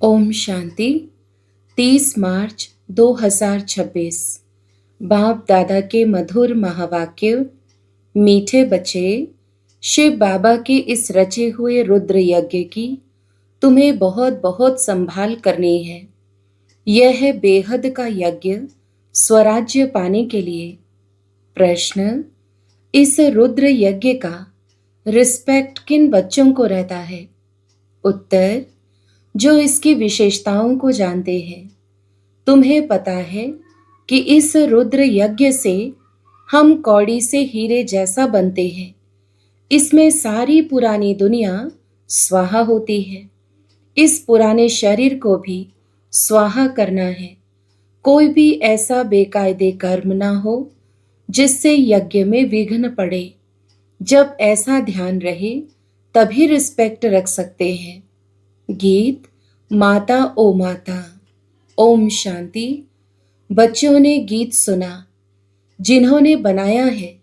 ओम शांति। 30 मार्च 2026। बाप दादा के मधुर महावाक्य। मीठे बच्चे, शिव बाबा के इस रचे हुए रुद्र यज्ञ की तुम्हें बहुत बहुत संभाल करनी है। यह है बेहद का यज्ञ स्वराज्य पाने के लिए। प्रश्न: इस रुद्र यज्ञ का रिस्पेक्ट किन बच्चों को रहता है? उत्तर: जो इसकी विशेषताओं को जानते हैं। तुम्हें पता है कि इस रुद्र यज्ञ से हम कौड़ी से हीरे जैसा बनते हैं। इसमें सारी पुरानी दुनिया स्वाहा होती है। इस पुराने शरीर को भी स्वाहा करना है। कोई भी ऐसा बेकायदे कर्म ना हो जिससे यज्ञ में विघ्न पड़े। जब ऐसा ध्यान रहे तभी रिस्पेक्ट रख सकते हैं। गीत माता ओ माता। ओम शांति। बच्चों ने गीत सुना। जिन्होंने बनाया है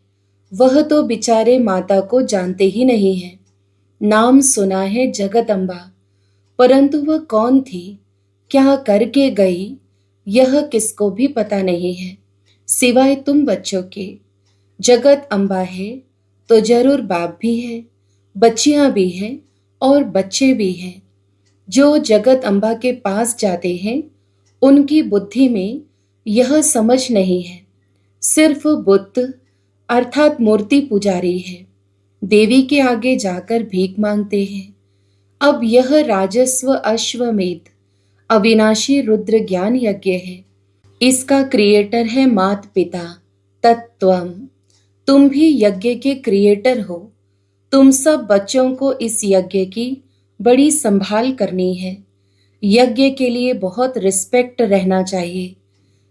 वह तो बेचारे माता को जानते ही नहीं है। नाम सुना है जगदम्बा, परंतु वह कौन थी, क्या करके गई, यह किसको भी पता नहीं है सिवाय तुम बच्चों के। जगत अम्बा है तो जरूर बाप भी है, बच्चियां भी हैं और बच्चे भी हैं। जो जगत अम्बा के पास जाते हैं उनकी बुद्धि में यह समझ नहीं है। सिर्फ बुद्ध अर्थात मूर्ति पुजारी है, देवी के आगे जाकर भीख मांगते हैं। अब यह राजस्व अश्वमेध अविनाशी रुद्र ज्ञान यज्ञ है। इसका क्रिएटर है मात पिता तत्वम। तुम भी यज्ञ के क्रिएटर हो। तुम सब बच्चों को इस यज्ञ की बड़ी संभाल करनी है। यज्ञ के लिए बहुत रिस्पेक्ट रहना चाहिए।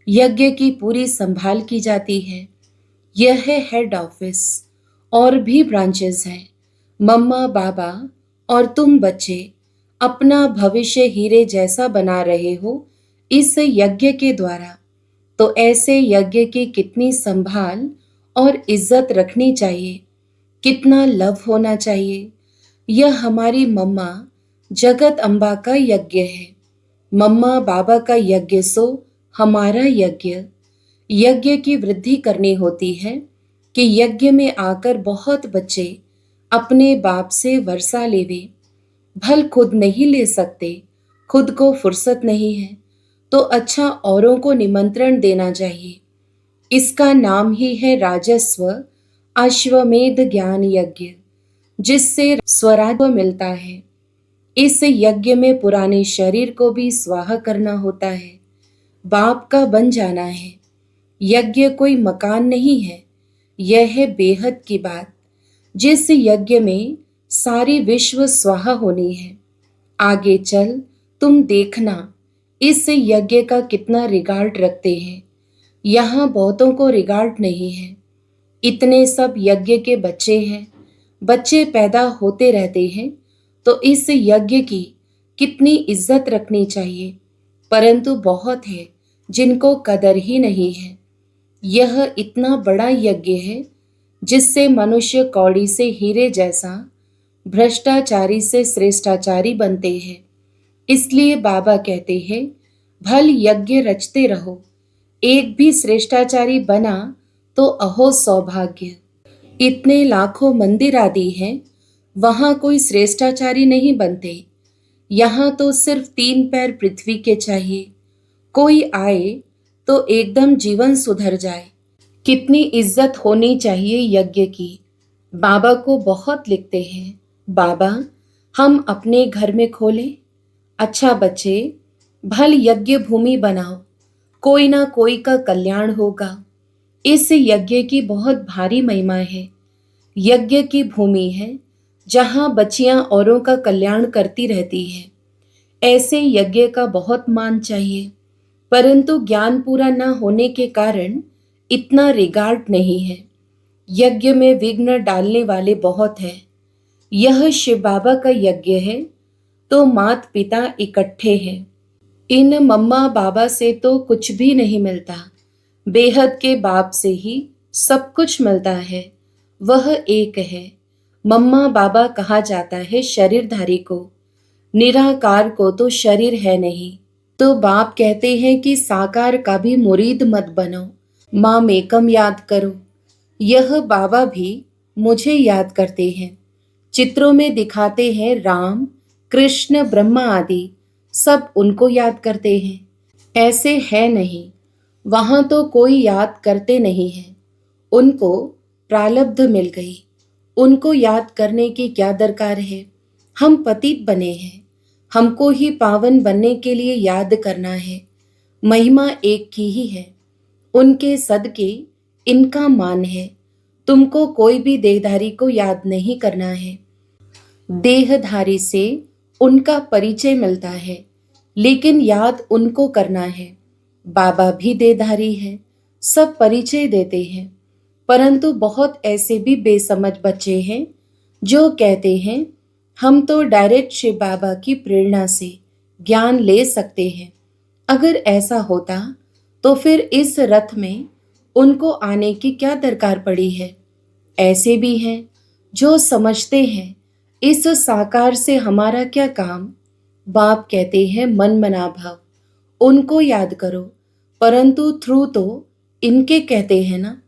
यज्ञ की पूरी संभाल की जाती है। यह है हेड ऑफिस। और भी ब्रांचेस हैं। मम्मा बाबा और तुम बच्चे अपना भविष्य हीरे जैसा बना रहे हो इस यज्ञ के द्वारा। तो ऐसे यज्ञ की कितनी संभाल और इज्जत रखनी चाहिए, कितना लव होना चाहिए। यह हमारी मम्मा जगत अम्बा का यज्ञ है। मम्मा बाबा का यज्ञ सो हमारा यज्ञ। यज्ञ की वृद्धि करनी होती है कि यज्ञ में आकर बहुत बच्चे अपने बाप से वर्षा लेवे। भल खुद नहीं ले सकते, खुद को फुर्सत नहीं है, तो अच्छा औरों को निमंत्रण देना चाहिए। इसका नाम ही है राजस्व अश्वमेध ज्ञान यज्ञ, जिससे स्वराज्य मिलता है। इस यज्ञ में पुराने शरीर को भी स्वाहा करना होता है, बाप का बन जाना है। यज्ञ कोई मकान नहीं है, यह है बेहद की बात। जिस यज्ञ में सारी विश्व स्वाहा होनी है। आगे चल तुम देखना इस यज्ञ का कितना रिगार्ड रखते हैं। यहाँ बहुतों को रिगार्ड नहीं है। इतने सब यज्ञ के बच्चे हैं, बच्चे पैदा होते रहते हैं, तो इस यज्ञ की कितनी इज्जत रखनी चाहिए। परंतु बहुत है जिनको कदर ही नहीं है। यह इतना बड़ा यज्ञ है जिससे मनुष्य कौड़ी से हीरे जैसा, भ्रष्टाचारी से श्रेष्ठाचारी बनते हैं। इसलिए बाबा कहते हैं भल यज्ञ रचते रहो। एक भी श्रेष्ठाचारी बना तो अहो सौभाग्य। इतने लाखों मंदिर आदि हैं, वहां कोई श्रेष्ठाचारी नहीं बनते। यहाँ तो सिर्फ 3 पैर पृथ्वी के चाहिए। कोई आए तो एकदम जीवन सुधर जाए। कितनी इज्जत होनी चाहिए यज्ञ की। बाबा को बहुत लिखते हैं, बाबा हम अपने घर में खोलें। अच्छा बच्चे, भल यज्ञ भूमि बनाओ, कोई ना कोई का कल्याण होगा। इस यज्ञ की बहुत भारी महिमा है। यज्ञ की भूमि है जहाँ बच्चियां औरों का कल्याण करती रहती हैं। ऐसे यज्ञ का बहुत मान चाहिए, परंतु ज्ञान पूरा न होने के कारण इतना रिगार्ड नहीं है। यज्ञ में विघ्न डालने वाले बहुत हैं। यह शिव बाबा का यज्ञ है तो मात पिता इकट्ठे हैं। इन मम्मा बाबा से तो कुछ भी नहीं मिलता, बेहद के बाप से ही सब कुछ मिलता है। वह एक है। मम्मा बाबा कहा जाता है शरीरधारी को। निराकार को तो शरीर है नहीं। तो बाप कहते हैं कि साकार का भी मुरीद मत बनो, माम एकम याद करो। यह बाबा भी मुझे याद करते हैं, चित्रों में दिखाते हैं राम, कृष्ण, ब्रह्मा आदि सब उनको याद करते हैं। ऐसे है नहीं, वहां तो कोई याद करते नहीं है। उनको प्रालब्ध मिल गई, उनको याद करने की क्या दरकार है। हम पतित बने हैं, हमको ही पावन बनने के लिए याद करना है। महिमा एक की ही है, उनके सदके इनका मान है। तुमको कोई भी देहधारी को याद नहीं करना है। देहधारी से उनका परिचय मिलता है, लेकिन याद उनको करना है। बाबा भी देहधारी है, सब परिचय देते हैं, परंतु बहुत ऐसे भी बेसमझ बच्चे हैं जो कहते हैं हम तो डायरेक्ट शिव बाबा की प्रेरणा से ज्ञान ले सकते हैं। अगर ऐसा होता तो फिर इस रथ में उनको आने की क्या दरकार पड़ी है। ऐसे भी हैं जो समझते हैं इस साकार से हमारा क्या काम। बाप कहते हैं मन मना भाव, उनको याद करो, परंतु थ्रू तो इनके कहते हैं ना।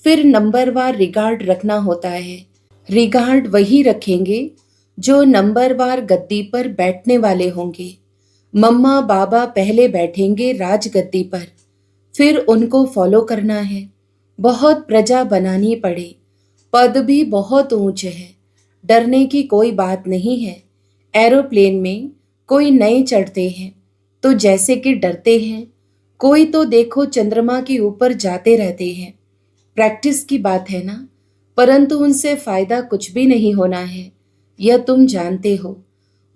फिर नंबरवार रिगार्ड रखना होता है। रिगार्ड वही रखेंगे जो नंबरवार गद्दी पर बैठने वाले होंगे। मम्मा बाबा पहले बैठेंगे राजगद्दी पर, फिर उनको फॉलो करना है। बहुत प्रजा बनानी पड़े, पद भी बहुत ऊंचे है, डरने की कोई बात नहीं है। एरोप्लेन में कोई नए चढ़ते हैं तो जैसे कि डरते हैं, कोई तो देखो चंद्रमा के ऊपर जाते रहते हैं। प्रैक्टिस की बात है ना, परंतु उनसे फायदा कुछ भी नहीं होना है, यह तुम जानते हो।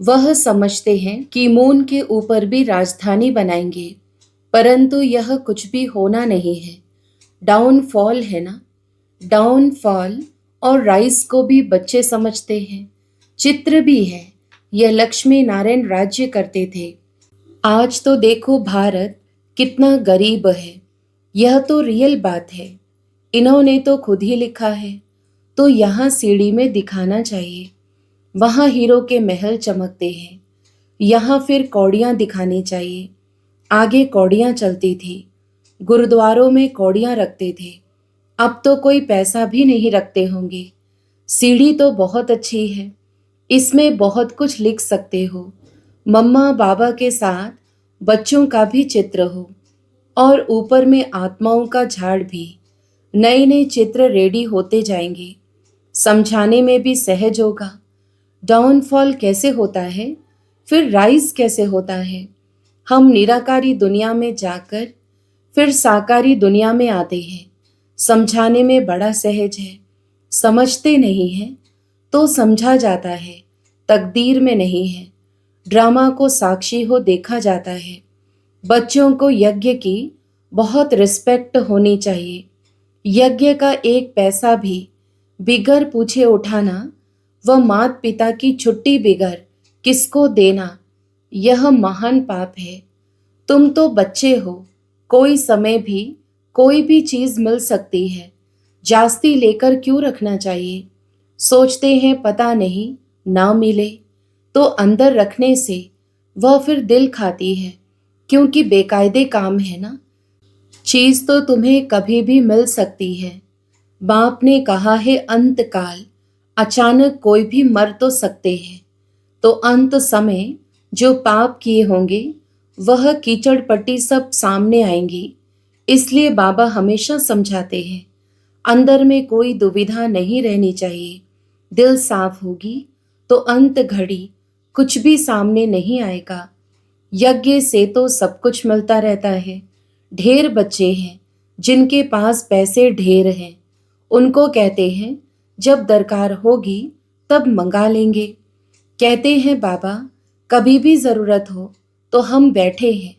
वह समझते हैं कि मून के ऊपर भी राजधानी बनाएंगे, परंतु यह कुछ भी होना नहीं है। डाउनफॉल है ना, डाउनफॉल और राइज को भी बच्चे समझते हैं। चित्र भी है, यह लक्ष्मी नारायण राज्य करते थे। आज तो देखो भारत कितना गरीब है, यह तो रियल बात है। इन्होंने तो खुद ही लिखा है, तो यहाँ सीढ़ी में दिखाना चाहिए। वहाँ हीरो के महल चमकते हैं, यहाँ फिर कौड़ियाँ दिखानी चाहिए। आगे कौड़ियाँ चलती थी, गुरुद्वारों में कौड़ियाँ रखते थे, अब तो कोई पैसा भी नहीं रखते होंगे। सीढ़ी तो बहुत अच्छी है, इसमें बहुत कुछ लिख सकते हो। मम्मा बाबा के साथ बच्चों का भी चित्र हो, और ऊपर में आत्माओं का झाड़ भी। नए नए चित्र रेडी होते जाएंगे, समझाने में भी सहज होगा। डाउनफॉल कैसे होता है, फिर राइज कैसे होता है। हम निराकारी दुनिया में जाकर फिर साकारी दुनिया में आते हैं। समझाने में बड़ा सहज है, समझते नहीं हैं तो समझा जाता है, तकदीर में नहीं है। ड्रामा को साक्षी हो देखा जाता है। बच्चों को यज्ञ की बहुत रिस्पेक्ट होनी चाहिए। यज्ञ का एक पैसा भी बिगर पूछे उठाना व मात पिता की छुट्टी बिगर किसको देना, यह महान पाप है। तुम तो बच्चे हो, कोई समय भी कोई भी चीज मिल सकती है, जास्ती लेकर क्यों रखना चाहिए। सोचते हैं पता नहीं ना मिले, तो अंदर रखने से वह फिर दिल खाती है, क्योंकि बेकायदे काम है ना। चीज तो तुम्हें कभी भी मिल सकती है। बाप ने कहा है अंत काल, अचानक कोई भी मर तो सकते हैं। तो अंत समय जो पाप किए होंगे वह कीचड़ पट्टी सब सामने आएंगी। इसलिए बाबा हमेशा समझाते हैं अंदर में कोई दुविधा नहीं रहनी चाहिए। दिल साफ होगी तो अंत घड़ी कुछ भी सामने नहीं आएगा। यज्ञ से तो सब कुछ मिलता रहता है। ढेर बच्चे हैं जिनके पास पैसे ढेर हैं, उनको कहते हैं जब दरकार होगी तब मंगा लेंगे। कहते हैं बाबा कभी भी जरूरत हो तो हम बैठे हैं।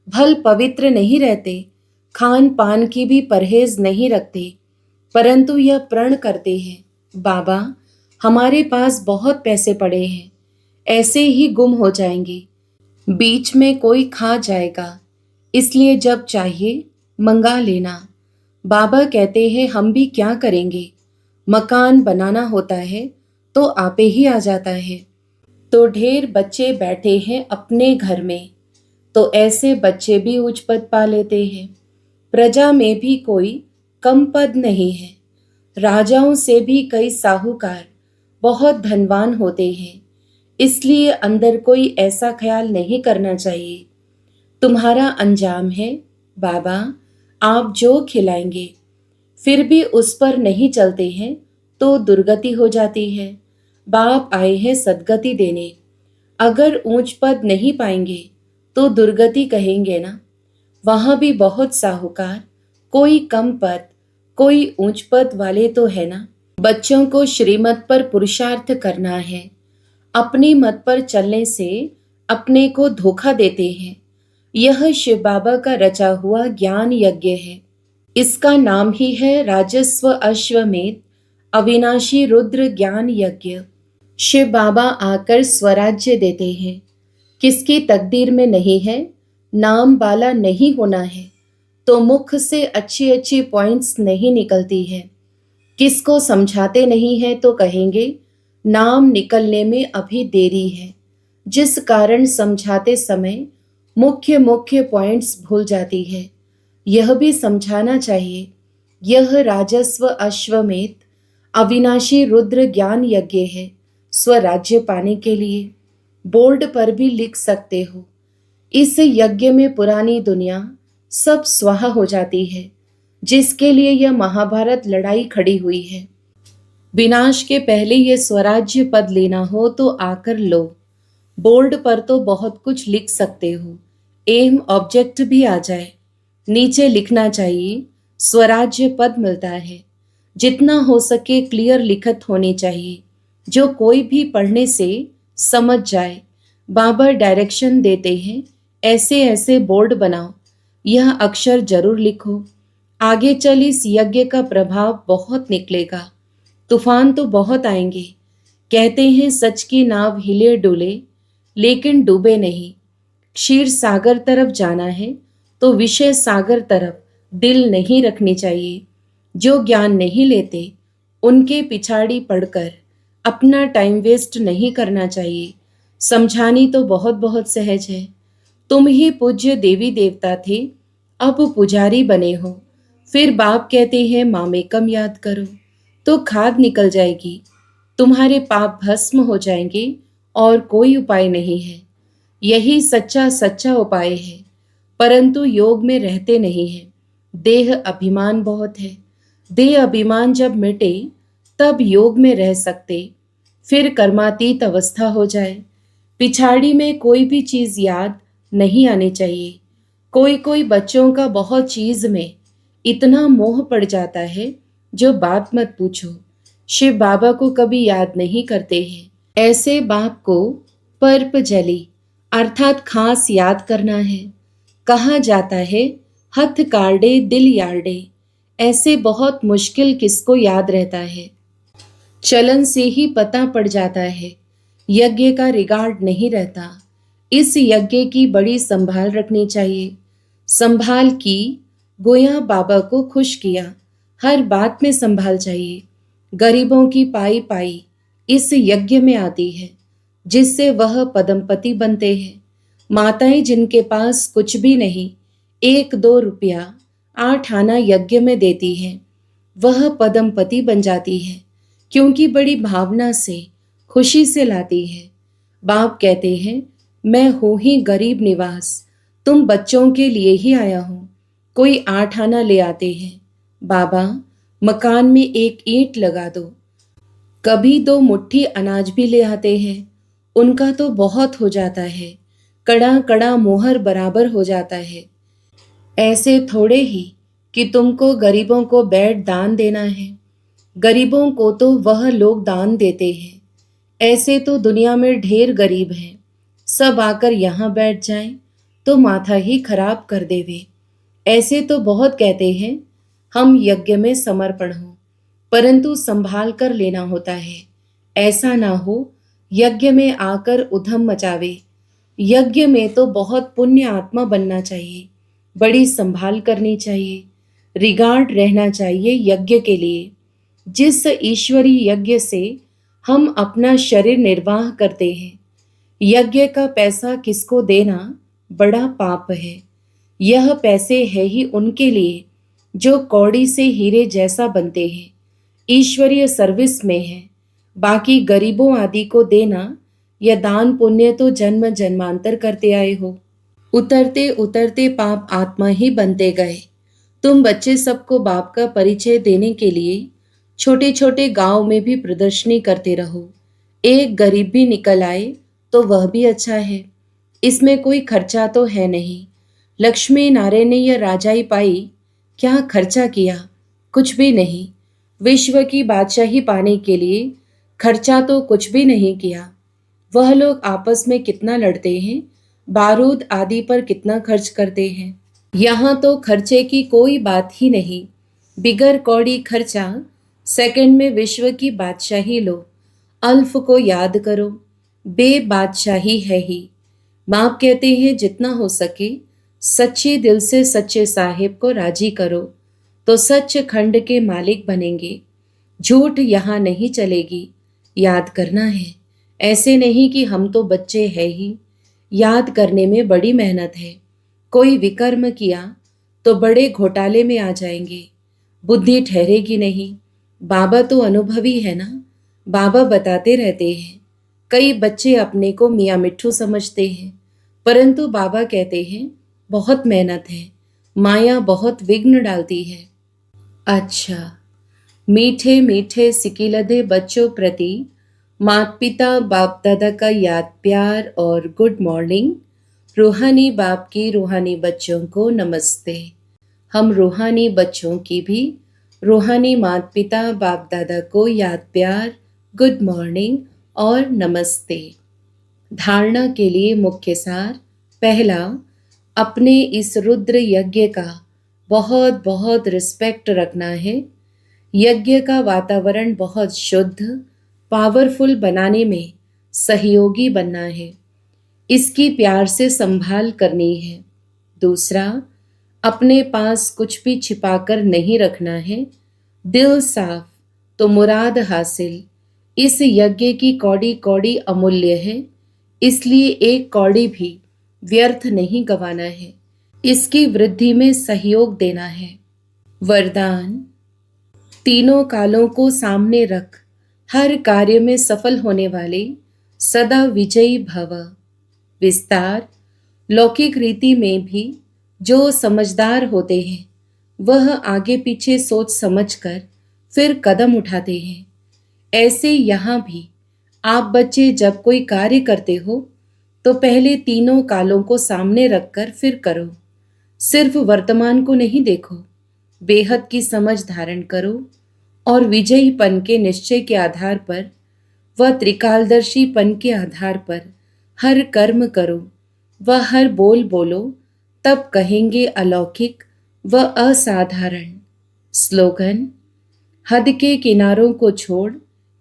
भल पवित्र नहीं रहते, खान पान की भी परहेज नहीं रखते, परंतु यह प्रण करते हैं बाबा हमारे पास बहुत पैसे पड़े हैं, ऐसे ही गुम हो जाएंगे, बीच में कोई खा जाएगा, इसलिए जब चाहिए मंगा लेना। बाबा कहते हैं हम भी क्या करेंगे, मकान बनाना होता है तो आपे ही आ जाता है। तो ढेर बच्चे बैठे हैं अपने घर में, तो ऐसे बच्चे भी उच्च पद पा लेते हैं। प्रजा में भी कोई कम पद नहीं है। राजाओं से भी कई साहूकार बहुत धनवान होते हैं। इसलिए अंदर कोई ऐसा ख्याल नहीं करना चाहिए। तुम्हारा अंजाम है बाबा, आप जो खिलाएंगे, फिर भी उस पर नहीं चलते हैं तो दुर्गति हो जाती है। बाप आए हैं सद्गति देने। अगर ऊंच पद नहीं पाएंगे तो दुर्गति कहेंगे ना। वहां भी बहुत साहूकार, कोई कम पद, कोई ऊंच पद वाले तो है ना। बच्चों को श्रीमत पर पुरुषार्थ करना है। अपनी मत पर चलने से अपने को धोखा देते हैं। यह शिव बाबा का रचा हुआ ज्ञान यज्ञ है। इसका नाम ही है राजस्व अश्वमेध अविनाशी रुद्र ज्ञान यज्ञ। शिव बाबा आकर स्वराज्य देते हैं। किसकी तकदीर में नहीं है, नाम वाला नहीं होना है, तो मुख से अच्छी अच्छी पॉइंट्स नहीं निकलती है। किसको समझाते नहीं है तो कहेंगे नाम निकलने में अभी देरी है, जिस कारण समझाते समय मुख्य मुख्य पॉइंट्स भूल जाती है। यह भी समझाना चाहिए। यह राजस्व अश्वमेध अविनाशी रुद्र ज्ञान यज्ञ है, स्वराज्य पाने के लिए। बोर्ड पर भी लिख सकते हो। इस यज्ञ में पुरानी दुनिया सब स्वाहा हो जाती है, जिसके लिए यह महाभारत लड़ाई खड़ी हुई है। विनाश के पहले यह स्वराज्य पद लेना हो तो आकर लो। बोर्ड पर तो बहुत कुछ लिख सकते हो, एम ऑब्जेक्ट भी आ जाए। नीचे लिखना चाहिए स्वराज्य पद मिलता है। जितना हो सके क्लियर लिखत होनी चाहिए, जो कोई भी पढ़ने से समझ जाए। बाबा डायरेक्शन देते हैं, ऐसे ऐसे बोर्ड बनाओ, यह अक्षर जरूर लिखो। आगे चल इस यज्ञ का प्रभाव बहुत निकलेगा। तूफान तो बहुत आएंगे। कहते हैं सच की नाव हिले डुले, लेकिन डूबे नहीं। क्षीर सागर तरफ जाना है तो विषय सागर तरफ दिल नहीं रखनी चाहिए। जो ज्ञान नहीं लेते उनके पिछाड़ी पड़कर अपना टाइम वेस्ट नहीं करना चाहिए। समझानी तो बहुत बहुत सहज है। तुम ही पूज्य देवी देवता थे, अब पुजारी बने हो। फिर बाप कहते हैं मामेकम याद करो, तो खाद निकल जाएगी। तुम्हारे पाप भस्म हो जाएंगे और कोई उपाय नहीं है। यही सच्चा सच्चा उपाय है, परंतु योग में रहते नहीं हैं। देह अभिमान बहुत है। देह अभिमान जब मिटे तब योग में रह सकते, फिर कर्मातीत अवस्था हो जाए। पिछाड़ी में कोई भी चीज याद नहीं आनी चाहिए। कोई कोई बच्चों का बहुत चीज में इतना मोह पड़ जाता है जो बात मत पूछो। शिव बाबा को कभी याद नहीं करते हैं। ऐसे बाप को पर्प जली अर्थात खास याद करना है। कहा जाता है हथ कार्डे दिल यार्डे। ऐसे बहुत मुश्किल किसको याद रहता है। चलन से ही पता पड़ जाता है। यज्ञ का रिगार्ड नहीं रहता। इस यज्ञ की बड़ी संभाल रखनी चाहिए। संभाल की, गोया बाबा को खुश किया। हर बात में संभाल चाहिए। गरीबों की पाई पाई इस यज्ञ में आती है, जिससे वह पदमपति बनते हैं। माताएं जिनके पास कुछ भी नहीं, 1-2 रुपया 8 आना यज्ञ में देती हैं, वह पदमपति बन जाती है, क्योंकि बड़ी भावना से खुशी से लाती है। बाप कहते हैं मैं हूं ही गरीब निवास, तुम बच्चों के लिए ही आया हूं। कोई 8 आना ले आते हैं, बाबा मकान में 1 ईंट लगा दो। कभी 2 मुट्ठी अनाज भी ले आते हैं, उनका तो बहुत हो जाता है। कड़ा कड़ा मोहर बराबर हो जाता है। ऐसे थोड़े ही कि तुमको गरीबों को बेड दान देना है। गरीबों को तो वह लोग दान देते हैं। ऐसे तो दुनिया में ढेर गरीब हैं। सब आकर यहाँ बैठ जाएं तो माथा ही खराब कर देवे। ऐसे तो बहुत कहते हैं हम यज्ञ में समर्पण हो, परंतु संभाल कर लेना होता है। ऐसा ना हो यज्ञ में आकर उधम मचावे। यज्ञ में तो बहुत पुण्य आत्मा बनना चाहिए, बड़ी संभाल करनी चाहिए, रिगार्ड रहना चाहिए यज्ञ के लिए। जिस ईश्वरी यज्ञ से हम अपना शरीर निर्वाह करते हैं, यज्ञ का पैसा किसको देना बड़ा पाप है। यह पैसे है ही उनके लिए जो कौड़ी से हीरे जैसा बनते हैं, ईश्वरीय सर्विस में है। बाकी गरीबों आदि को देना या दान पुण्य तो जन्म जन्मांतर करते आए हो। उतरते उतरते पाप आत्मा ही बनते गए। तुम बच्चे सबको बाप का परिचय देने के लिए छोटे छोटे गांव में भी प्रदर्शनी करते रहो। एक गरीब भी निकल आए तो वह भी अच्छा है। इसमें कोई खर्चा तो है नहीं। लक्ष्मी नारायण ने यह राजाई पाई, क्या खर्चा किया? कुछ भी नहीं। विश्व की बादशाही पाने के लिए खर्चा तो कुछ भी नहीं किया। वह लोग आपस में कितना लड़ते हैं, बारूद आदि पर कितना खर्च करते हैं। यहाँ तो खर्चे की कोई बात ही नहीं। बिगर कौड़ी खर्चा, सेकंड में विश्व की बादशाही लो। अल्फ को याद करो, बेबादशाही है ही। बाप कहते हैं जितना हो सके सच्चे दिल से सच्चे साहिब को राजी करो तो सच खंड के मालिक बनेंगे। झूठ यहाँ नहीं चलेगी। याद करना है, ऐसे नहीं कि हम तो बच्चे हैं ही। याद करने में बड़ी मेहनत है। कोई विकर्म किया तो बड़े घोटाले में आ जाएंगे, बुद्धि ठहरेगी नहीं। बाबा तो अनुभवी है ना, बाबा बताते रहते हैं। कई बच्चे अपने को मियाँ मिट्ठू समझते हैं, परंतु बाबा कहते हैं बहुत मेहनत है, माया बहुत विघ्न डालती है। अच्छा, मीठे मीठे सिकिलधे बच्चों प्रति माता पिता बाप दादा का याद प्यार और गुड मॉर्निंग। रूहानी बाप की रूहानी बच्चों को नमस्ते। हम रूहानी बच्चों की भी रूहानी माता पिता बाप दादा को याद प्यार, गुड मॉर्निंग और नमस्ते। धारणा के लिए मुख्य सार। पहला, अपने इस रुद्र यज्ञ का बहुत बहुत रिस्पेक्ट रखना है। यज्ञ का वातावरण बहुत शुद्ध पावरफुल बनाने में सहयोगी बनना है। इसकी प्यार से संभाल करनी है। दूसरा, अपने पास कुछ भी छिपाकर नहीं रखना है। दिल साफ तो मुराद हासिल। इस यज्ञ की कौड़ी कौड़ी अमूल्य है, इसलिए एक कौड़ी भी व्यर्थ नहीं गंवाना है। इसकी वृद्धि में सहयोग देना है। वरदान, तीनों कालों को सामने रख हर कार्य में सफल होने वाले सदा विजयी भव। विस्तार, लौकिक रीति में भी जो समझदार होते हैं वह आगे पीछे सोच समझकर फिर कदम उठाते हैं। ऐसे यहाँ भी आप बच्चे जब कोई कार्य करते हो तो पहले तीनों कालों को सामने रखकर फिर करो। सिर्फ वर्तमान को नहीं देखो, बेहद की समझ धारण करो और विजयीपन के निश्चय के आधार पर व त्रिकालदर्शीपन के आधार पर हर कर्म करो व हर बोल बोलो, तब कहेंगे अलौकिक व असाधारण। स्लोगन, हद के किनारों को छोड़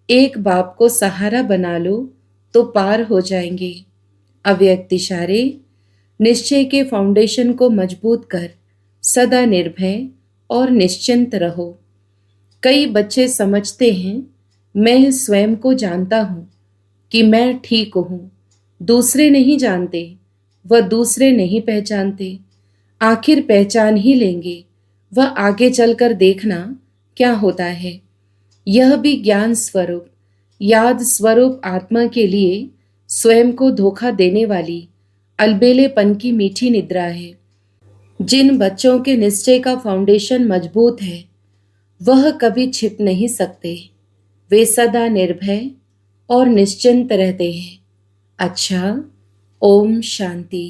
एक बाप को सहारा बना लो तो पार हो जाएंगे। अव्यक्त इशारे, निश्चय के फाउंडेशन को मजबूत कर सदा निर्भय और निश्चिंत रहो। कई बच्चे समझते हैं मैं स्वयं को जानता हूँ कि मैं ठीक हूँ, दूसरे नहीं जानते व दूसरे नहीं पहचानते। आखिर पहचान ही लेंगे व आगे चलकर देखना क्या होता है। यह भी ज्ञान स्वरूप याद स्वरूप आत्मा के लिए स्वयं को धोखा देने वाली अलबेलेपन की मीठी निद्रा है। जिन बच्चों के निश्चय का फाउंडेशन मजबूत है वह कभी छिप नहीं सकते। वे सदा निर्भय और निश्चिंत रहते हैं। अच्छा, ओम शांति।